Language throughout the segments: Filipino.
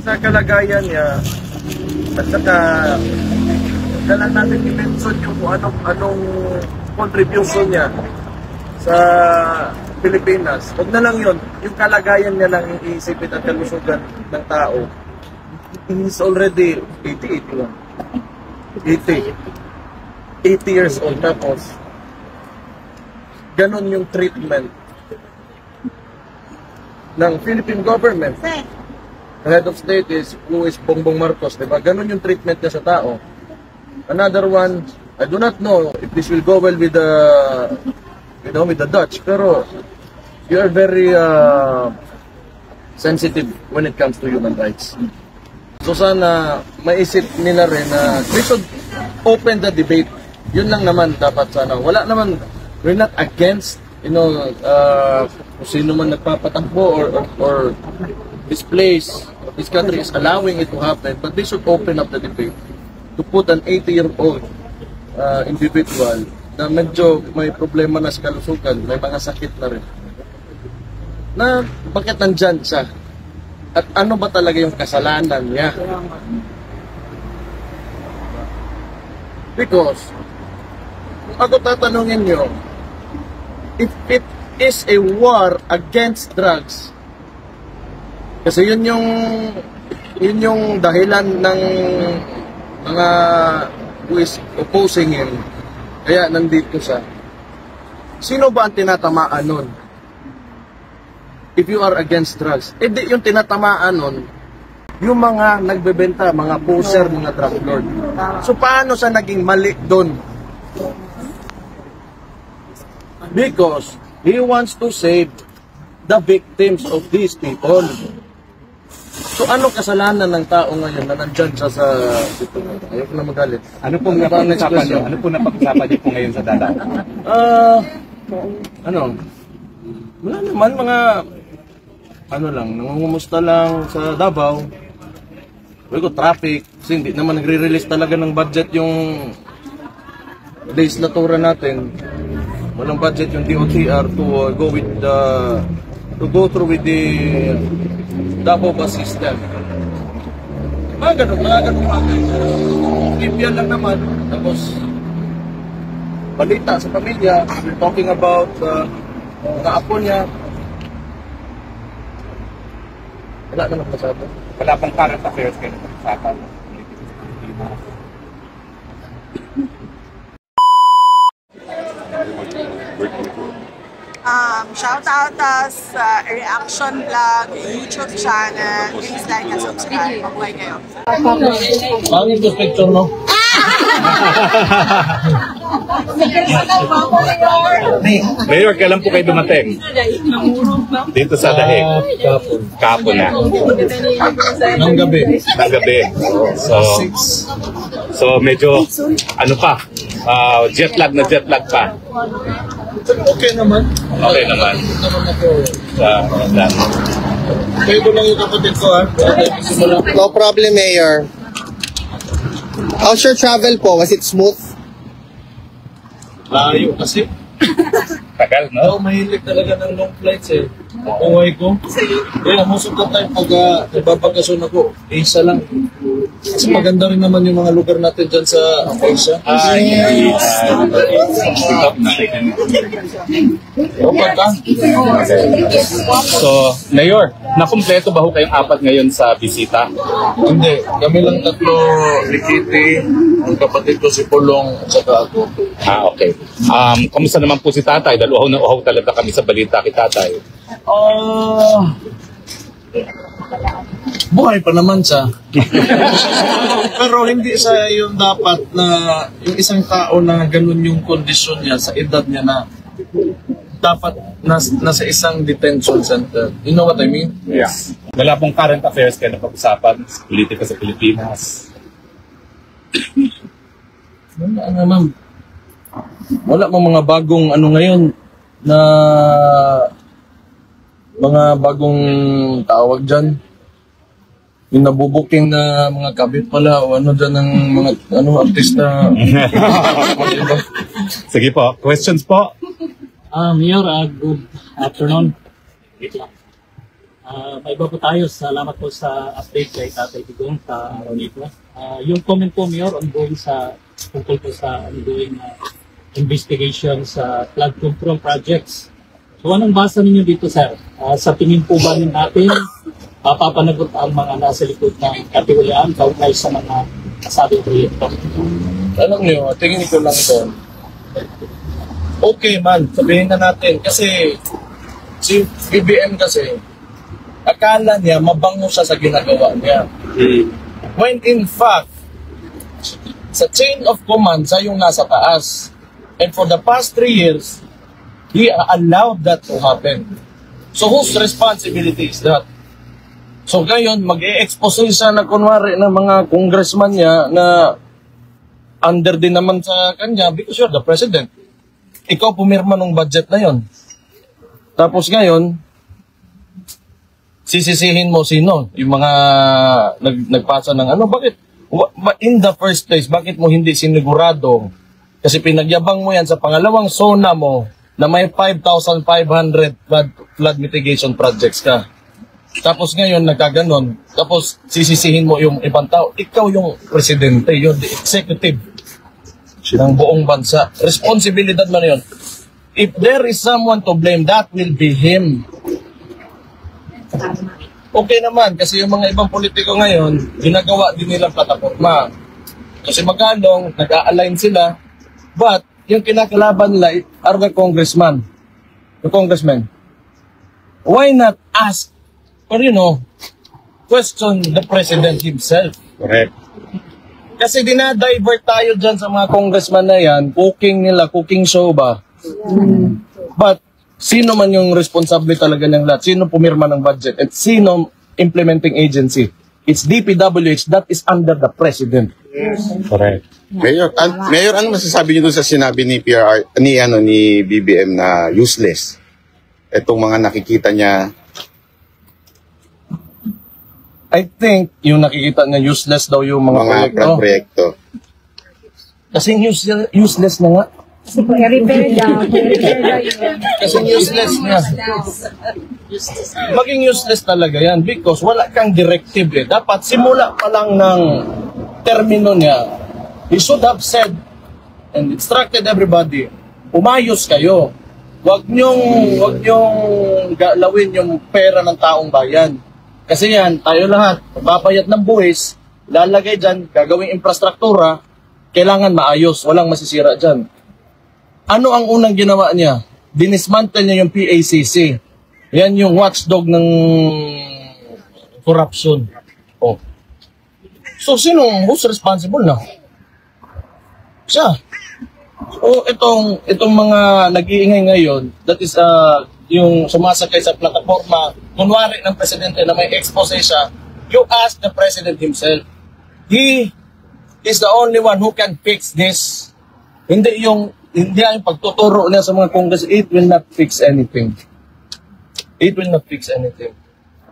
sa kalagayan niya, at saka kailangan natin i-mention yung anong contribution niya sa Pilipinas. Huwag na lang yun, yung kalagayan niya lang iisipin at kalusugan ng tao. He's already 80 years old, tapos ganon yung treatment ng Philippine government. The head of state who is Bongbong Marcos, diba? Ganon yung treatment niya sa tao. Another one, I do not know if this will go well with the, with the Dutch, pero you are very sensitive when it comes to human rights. So sana maisip nila rin na we should open the debate. Yun lang naman dapat sana. Wala naman, we're not against, kung sino man nagpapatakbo or this place, this country is allowing it to happen, but they should open up the debate to put an 80-year-old individual na medyo may problema na sa kalusugan, may mga sakit na rin, na bakit nandyan siya? At ano ba talaga yung kasalanan niya? Because, kung ako tatanungin nyo, if it is a war against drugs, kasi yun yung dahilan ng mga who is opposing him, kaya nandito siya. Sino ba ang tinatamaan nun? If you are against drugs, di yung tinatamaan nun, yung mga nagbebenta, mga poser, mga drug lord. So paano siya naging mali doon? Because he wants to save the victims of these people. So anong kasalanan ng tao ngayon na nandyan siya sa dito? Ayoko na magalit. Ano pong napag-usapan niyo? Ano pong napag-usapan niyo po ngayon sa Davao? Wala naman, mga nangungumusta lang sa Davao. Sabi ko, traffic. Kasi hindi naman nagre-release talaga ng budget yung legislatura natin. Walang budget yung DOTR to go through with the Davao bus system. Mga ganun. Libya lang naman. Tapos, balita sa pamilya. We're talking about mga apo niya. Wala naman masyado. Wala pang current affairs kayo na pag-usapan. Shout out us reaction vlog, YouTube channel. Please like and subscribe. Mabuhay kayo. Pangit yung picture mo. Mayor, kailan po kayo dumating? Dito sa Dahig. Kapon na. Ng gabi. So medyo, jet lag pa. Okay naman. Okay naman. Kayo ko lang yung kapatid ko, ha? No problem, Mayor. How's your travel po? Was it smooth? Layo kasi. Tagal, no? Mahilig talaga ng long flights eh. Uway ko. Kaya most of the time pag nagbabakasyon ako, isa lang. Kasi maganda rin naman yung mga lugar natin dyan sa Asia. So, Mayor, nakumpleto ba ho kayong apat ngayon sa bisita? Hindi. Kami lang tatlo, ni Kitty, ang kapatid ko si Pulong, at saka ako. Okay. Kamusta naman po si Tatay? Dahil uhaw talaga kami sa balita kay Tatay. Buhay pa naman siya. Pero hindi sa yung dapat na yung isang tao na ganun yung kondisyon niya sa edad niya na dapat nasa isang detention center. You know what I mean? Yeah. Wala pong current affairs kayo na pag-usapan sa politika sa Pilipinas. Wala naman. Wala pang mga bagong ngayon na mga bagong tawag dyan. Yung nabubuking na mga kabit pala o dyan ng mga artista. Sige po, questions po? Mayor, good afternoon. May iba po tayo. Salamat po sa update kay Tatay Digong sa araw nito. Yung comment po, Mayor, ongoing sa tungkol po sa ongoing investigation sa flood control projects. So anong basa ninyo dito, sir? Sa tingin po ba natin, papapanagot ang mga nasa likod ng katiwalaan kaugnay sa mga nasabing proyekto? Alam niyo, tingin ko lang ito. Okay man, sabihin na natin. Kasi si BBM kasi, akala niya mabango siya sa ginagawa niya. When in fact, sa chain of command, siya yung nasa taas. And for the past 3 years, he allowed that to happen. So whose responsibility is that? So ngayon, mag-e-expose siya na kunwari ng mga congressman niya na under din naman sa kanya because you're the president. Ikaw pumirma ng budget na yon. Tapos ngayon, sisisihin mo sino? Yung mga nagpasa ng ano? Bakit? In the first place, bakit mo hindi sinigurado? Kasi pinagyabang mo yan sa pangalawang zona mo na may 5,500 flood mitigation projects ka. Tapos ngayon, nagkaganon. Tapos sisisihin mo yung ibang tao. Ikaw yung presidente, you're the executive ng buong bansa. Responsibilidad mo na yun. If there is someone to blame, that will be him. Okay naman, kasi yung mga ibang politiko ngayon, ginagawa din nilang plataforma. Kasi magkalong, nag-a-align sila, but yung kinakalaban nila are the congressman. The congressman. Why not ask, or question the president himself? Correct. Kasi dinadivert tayo dyan sa mga congressman na yan, cooking show ba? But, sino man yung responsable talaga ng lahat? Sino pumirma ng budget? At sino implementing agency? It's DPWH, that is under the president. Correct. Mayor, ano masasabi niyo doon sa sinabi ni ni BBM na useless? Itong mga nakikita niya. I think yung nakikita niya useless daw yung mga proyekto. Kasi useless na nga. Kasi useless na. Maging useless talaga yan because wala kang directive eh. Dapat simula pa lang ng termino niya, he should have said and instructed everybody, umayos kayo. Huwag niyong galawin yung pera ng taong bayan. Kasi yan, tayo lahat, magpapayat ng buwis, lalagay dyan, gagawing infrastruktura, kailangan maayos, walang masisira dyan. Ano ang unang ginawa niya? Dinismantle niya yung PACC. Yan yung watchdog ng corruption. Oh. So, who's responsible na? Siya. So, itong mga nag-iingay ngayon, that is yung sumasakay sa plataforma, kunwari ng presidente na may expose siya, you ask the president himself. He is the only one who can fix this. Hindi yung pagtuturo niya sa mga congress, it will not fix anything. It will not fix anything.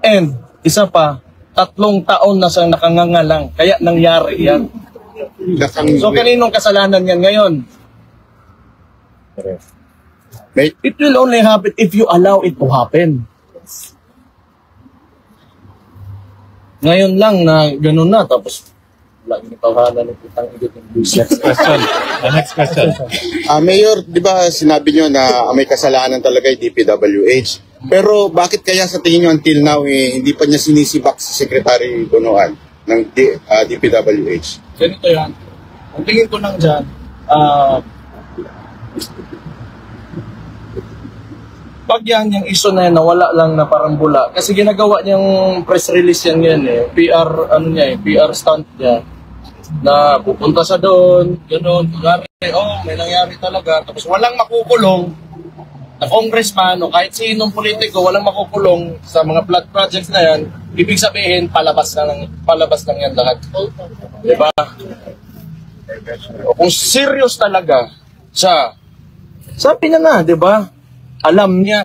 And, isa pa, 3 taon na siyang nakangangalang, kaya nangyari yan. So, kaninong kasalanan yan ngayon? It will only happen if you allow it to happen. Ngayon lang na gano'n na, tapos lagi tawanan ng kitang igit ng business. Next question. Mayor, di ba sinabi niyo na may kasalanan talaga yung DPWH? Pero bakit kaya sa tingin niyo until now hindi pa niya sinisibak si Secretary Bonoan ng DPWH? Ganito yan. Ang tingin ko lang dyan, pag yung issue na yan, nawala lang na parang bula. Kasi ginagawa niyang press release yan eh. PR stunt niya. Na pupunta sa doon, gano'n. May nangyari talaga. Tapos walang makukulong na congressman o kahit sinong politiko, walang makukulong sa mga flood projects na yan. Ibig sabihin, palabas lang yan lahat. Diba? O kung serious talaga siya, sabi niya na, diba? Alam niya,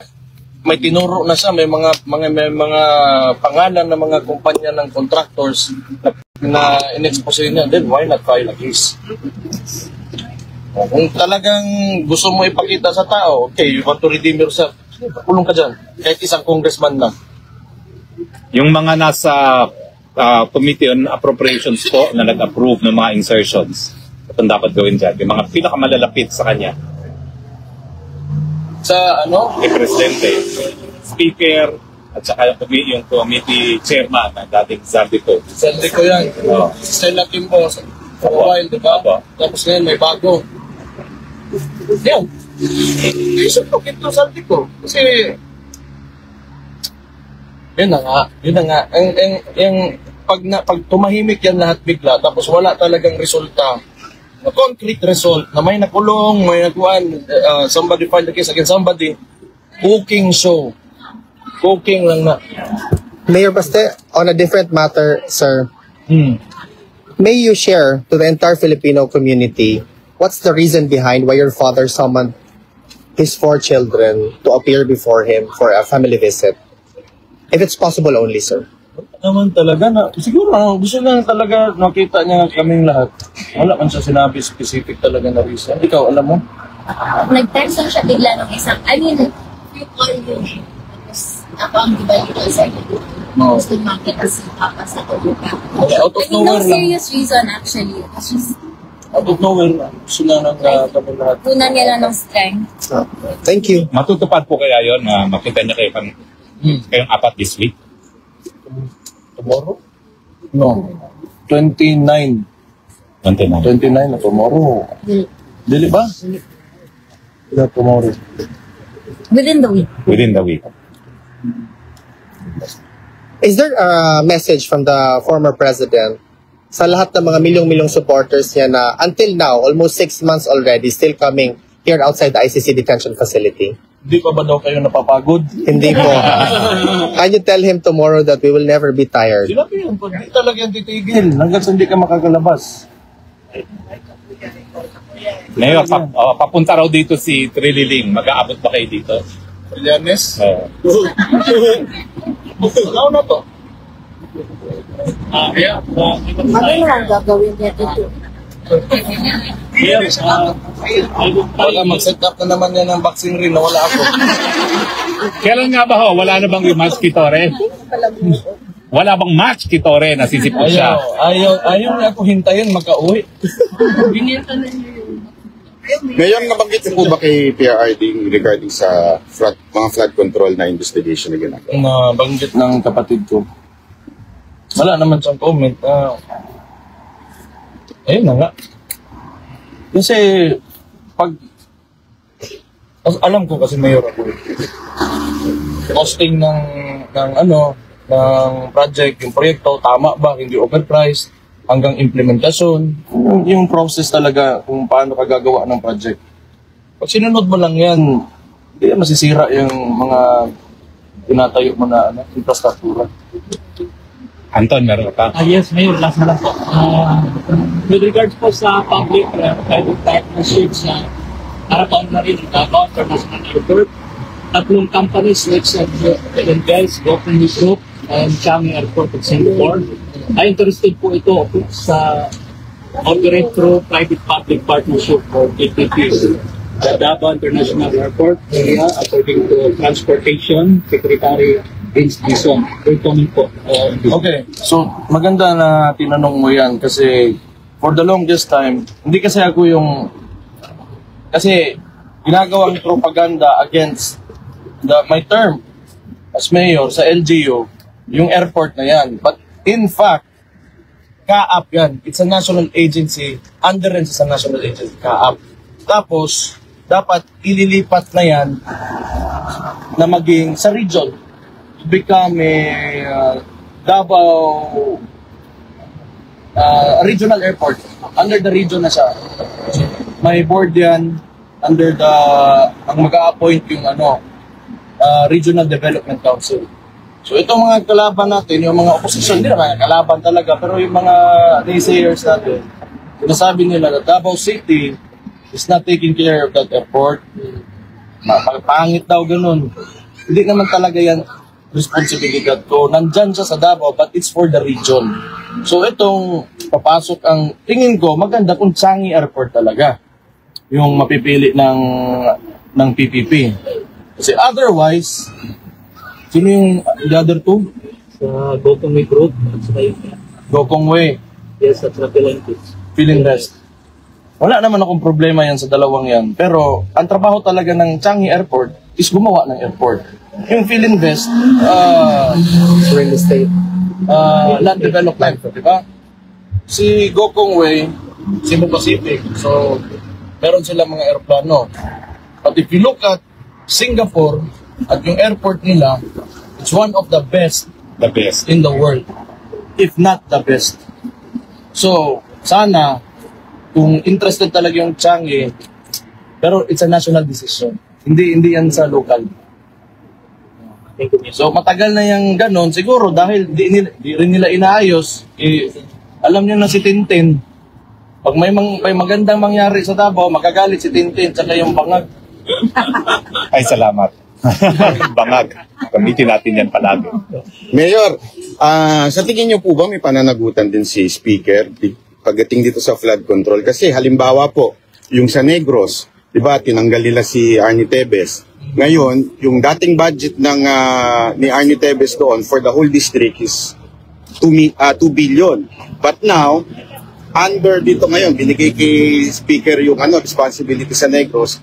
may tinuro na siya, may mga pangalan ng mga kumpanya ng contractors na in-expose niya, then why not file a case? Kung talagang gusto mo ipakita sa tao, okay, you want to redeem yourself, kulong ka dyan, kahit isang congressman lang. Yung mga nasa Committee on Appropriations po na nag-approve ng mga insertions, itong dapat gawin dyan. Yung mga pinakamalalapit sa kanya. Sa ano? Yung Presidente, Speaker, at saka yung committee chairman na dating Zaldico. Saldi ko yan. Stella Kimbo for a while, di ba? Tapos ngayon may bago. Yan. Isip ko ito saldi ko. Kasi yun na nga. Pag tumahimik yan lahat bigla, tapos wala talagang resulta, na concrete result, na may nakulong, may nakuhaan, somebody filed the case against somebody, cooking show. Cooking lang na. Mayor Baste, on a different matter, sir, may you share to the entire Filipino community what's the reason behind why your father summoned his 4 children to appear before him for a family visit? If it's possible only, sir. Naman talaga na, siguro gusto lang talaga nakita niya kaming lahat. Wala man siya sinabi specific talaga na reason. Ikaw, alam mo? Nag-text lang siya bigla ng isang, you call you. Tapos ako ang dito sa No. gusto makita si Papa sa Toluca. Out of No nowhere lang. serious reason actually. It's just, Out of nowhere lang. Gusto na nang kaming lahat. tunan nila ng strength. Thank you. Matutupad po kaya yon na makita niya kayong apat this week? Tomorrow? No. 29. 29 na tomorrow. Dili ba? Yeah, tomorrow. Within the week. Within the week. Is there a message from the former president sa lahat ng mga milyong-milyong supporters niya na until now, almost 6 months already, still coming here outside the ICC detention facility? Hindi pa ba daw kayo napapagod? Hindi po. Can you tell him tomorrow that we will never be tired? Sinabi yun, hindi talaga yan titigil hanggang sa hindi ka makakalabas. Ngayon, papunta raw dito si Trililing. Mag-aabot ba kayo dito? Lianes? Ano na to? Ano lang gagawin niya dito? Baka mag-set up na naman yan ng boxing ring na wala ako. Kailan nga ba ho? Wala na bang match Kitore? Wala bang match Kitore na sisipot siya? Ayaw na ako hintayin makauwi. Ngayon, nabanggit niyo po ba kay PRRD regarding sa mga flood control na investigation na ginagawa? Na banggit ng kapatid ko. Wala naman siyang comment. Ayun na nga. Kasi alam ko kasi mayor ako. Costing ng project, yung proyekto, tama ba, hindi overpriced, hanggang implementasyon, yung process talaga kung paano ka gagawa ng project. Pag sinunod mo lang yan, hindi masisira yung mga tinatayo mo na infrastruktura. Anton, meron ka? Yes, Mayor, last na lang po. With regards po sa public-private partnerships, harapan na rin ang International Airport. 3 companies which invest, Gokong Group and Changi Airport of Singapore. Ay interested po ito sa operate through private-public partnership for PPP. The Davao International Airport area, according to Transportation Secretary Vince Dizon. Welcome po. Okay, so maganda na tinanong mo yan kasi for the longest time, hindi kasi ako kasi ginagawang propaganda against my term as mayor sa LGU, yung airport na yan. But in fact, CAAP yan. It's a national agency. Under rin sa national agency, CAAP. Tapos, dapat ililipat na yan na maging sa region. Become a Davao regional airport. Under the region na siya. May board yan. Under ang mag-a-appoint yung Regional Development Council. So itong mga kalaban natin, yung mga opposition, hindi naman kalaban talaga, pero yung mga naysayers natin, sinasabi nila na Davao City is not taking care of that airport. Pangit daw ganun. Hindi naman talaga yan responsibilidad ko. Nandyan siya sa Davao, but it's for the region. So itong papasok ang tingin ko, maganda kung Changi Airport talaga yung mapipili ng PPP. Kasi otherwise, sino yung the other two? Sa Gokong Group at sa Gokong Way, yes, at sa Philanthropies. Philinvest. Wala naman akong problema yan sa dalawang yan. Pero ang trabaho talaga ng Changi Airport is gumawa ng airport. Yung Philinvest, Real estate. land development, di ba? Si Gokong Way, Cebu Pacific. So, meron silang mga aeroplano. But if you look at Singapore at yung airport nila, it's one of the best The best. in the world, if not the best. So, sana, kung interested talaga yung Changi, pero it's a national decision. Hindi yan sa local. Thank you, Mr. So, matagal na yung ganon, siguro dahil di rin nila inaayos, alam niyo na si Tintin, pag may magandang mangyari sa Davao, magagalit si Tintin, tsaka yung bangag. Ay, salamat. Bangag. Gamitin natin yan palagi. Mayor, sa tingin niyo po ba may pananagutan din si Speaker pagdating dito sa flood control? Kasi halimbawa po, yung sa Negros, di ba, tinanggal nila si Arnie Tevez. Ngayon, yung dating budget ni Arnie Tevez doon for the whole district is 2 billion. But now, under dito ngayon, binigay kay Speaker yung responsibility sa Negros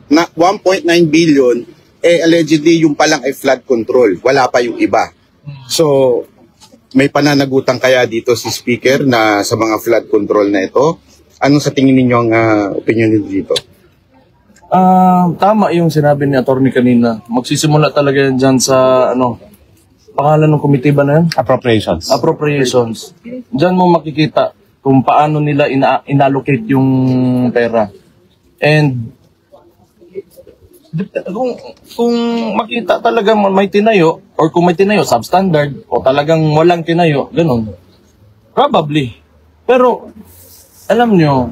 na 1.9 billion, allegedly yung palang ay flood control. Wala pa yung iba. So, may pananagutan kaya dito si Speaker na sa mga flood control na ito? Ano sa tingin ninyo ang opinion niyo dito? Tama yung sinabi ni attorney kanina. Magsisimula talaga yan dyan sa, pangalan ng komite ba na yan? Appropriations. Appropriations. Diyan mo makikita kung paano nila inallocate yung pera. And kung makita talaga may tinayo, or kung may tinayo substandard, o talagang walang tinayo, ganun. Probably. Pero, alam nyo,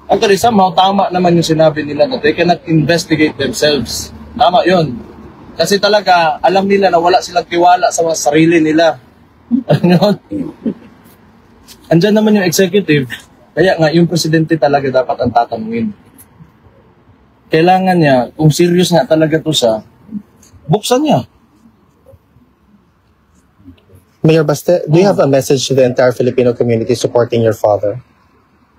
actually somehow tama naman yung sinabi nila na they cannot investigate themselves. Tama yun. Kasi talaga, alam nila na wala silang tiwala sa mga sarili nila. Ano? Andyan naman yung executive, kaya nga yung presidente talaga dapat ang tatanungin. Kailangan niya, kung serious nga talaga to siya, buksan niya. Mayor Baste, do you have a message to the entire Filipino community supporting your father?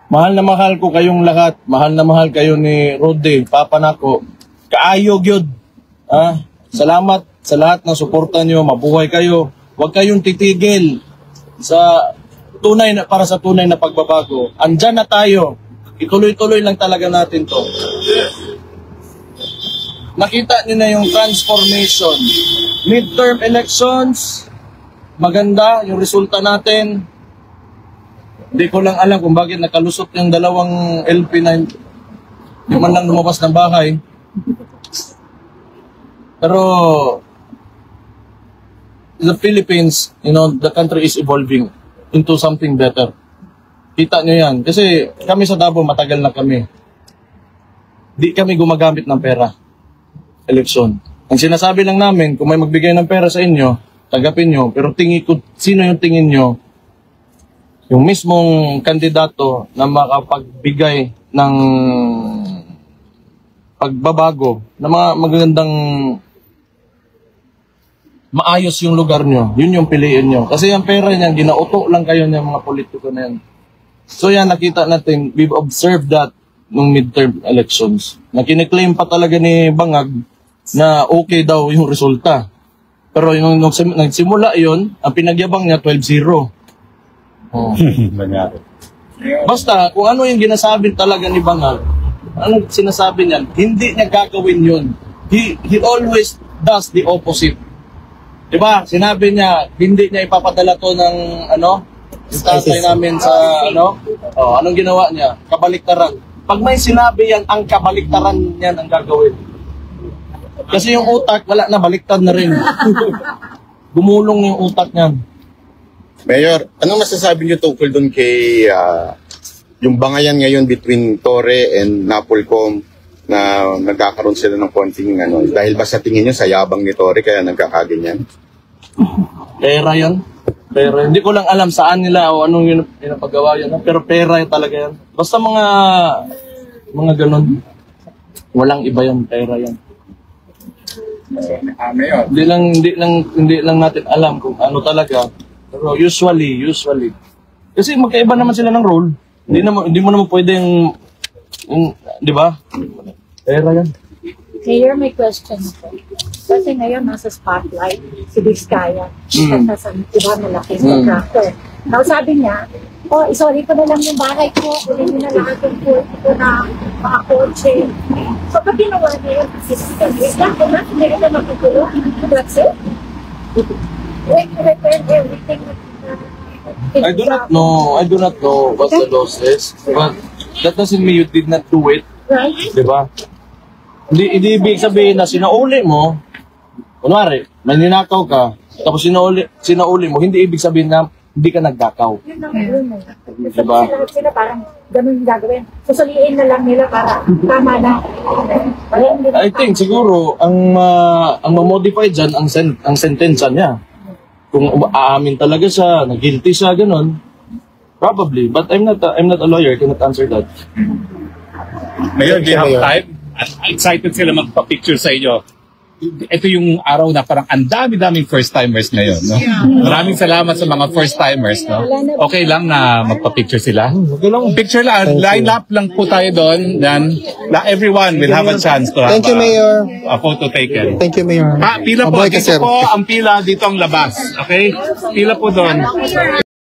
Mahal na mahal ko kayong lahat. Mahal na mahal kayo ni Rode, Papa nako. Kaayog yun. Salamat sa lahat ng suporta nyo. Mabuhay kayo. Huwag kayong titigil para sa tunay na pagbabago. Andyan na tayo. Ituloy-tuloy lang talaga natin to. Nakita niyo na yung transformation. Midterm elections, maganda yung resulta natin. Hindi ko lang alam kung bakit nakalusot yung dalawang LP na hindi man lang lumabas ng bahay. Pero the Philippines, the country is evolving into something better. Kita nyo yan. Kasi kami sa Davao, matagal na kami. Di kami gumagamit ng pera. Eleksyon. Ang sinasabi lang namin, kung may magbigay ng pera sa inyo, tanggapin nyo. Pero sino yung tingin nyo? Yung mismong kandidato na makapagbigay ng pagbabago, na mga magandang maayos yung lugar nyo, yun yung piliin nyo. Kasi yung pera niyan, ginauto lang kayo ng mga politiko na yan. So yan, nakita natin, we've observed that nung midterm elections. Na kiniklaim pa talaga ni Bangag na okay daw yung resulta. Pero nung nagsimula yun, ang pinagyabang niya 12-0. Oh. Basta, kung ano yung ginasabi talaga ni Bangag, anong sinasabi niyan, hindi niya gagawin yun. He always does the opposite. Diba? Sinabi niya, hindi niya ipapadala to ng yung tatay namin sa anong ginawa niya? Kabaliktaran. Pag may sinabi yan, ang kabaliktaran niyan ang gagawin. Kasi yung utak, wala na, baliktad na rin. Gumulong yung utak niyan. Mayor, anong masasabi niyo tungkol doon kay yung bangayan ngayon between Torre and Napolcom na nagkakaroon sila ng konting dahil ba sa tingin niyo sa yabang ni Torre kaya nagkakaganyan? Pera yan. Pera. Hindi ko lang alam saan nila o anong pinapagawa yan. Pero pera talaga yan. Basta mga ganun. Walang iba yan. Pera yan. Mayor. Hindi lang natin alam kung ano talaga. Pero usually. Kasi magkaiba naman sila ng role. Hindi mo naman pwedeng, di ba? Pera yan. Mayor, may question ako. Kasi ngayon nasa spotlight si Vizcaya. At nasa, diba, malaking contractor. Now sabi niya, sorry ko na lang yung bahay ko, kunin niyo na lahat yung food ko na mga kotse. So pag ginawa niya yun, lang ko na, hindi ka magkukulong. That's it. Return everything. I do not know what the law says. But that doesn't mean you did not do it. Right? Di ba? Hindi ibig sabihin na sinauli mo, kunwari, may ninakaw ka, tapos sinauli mo, hindi ibig sabihin na hindi ka nagdakaw. Yun ang yun. Diba? Sila parang ganun yung gagawin. Susuliin na lang nila para tama na. I think siguro ang ma-modify dyan ang sentensya niya. Kung aamin talaga siya, na-guilty siya, ganun. Probably, but I'm not a lawyer, cannot answer that. Mayor, do you have time? Excited sila magpa-picture sa inyo. Ito yung araw na parang ang dami-daming first-timers ngayon. No? Maraming salamat sa mga first-timers. No? Okay lang na magpa-picture sila? Picture lang. Line up lang po tayo doon. Then, everyone will have a chance to have Thank you, Mayor. a photo taken. Thank you, Mayor. Pila po. Mabuhay ka, Dito sir. po ang pila. Dito ang labas. Okay? Pila po doon.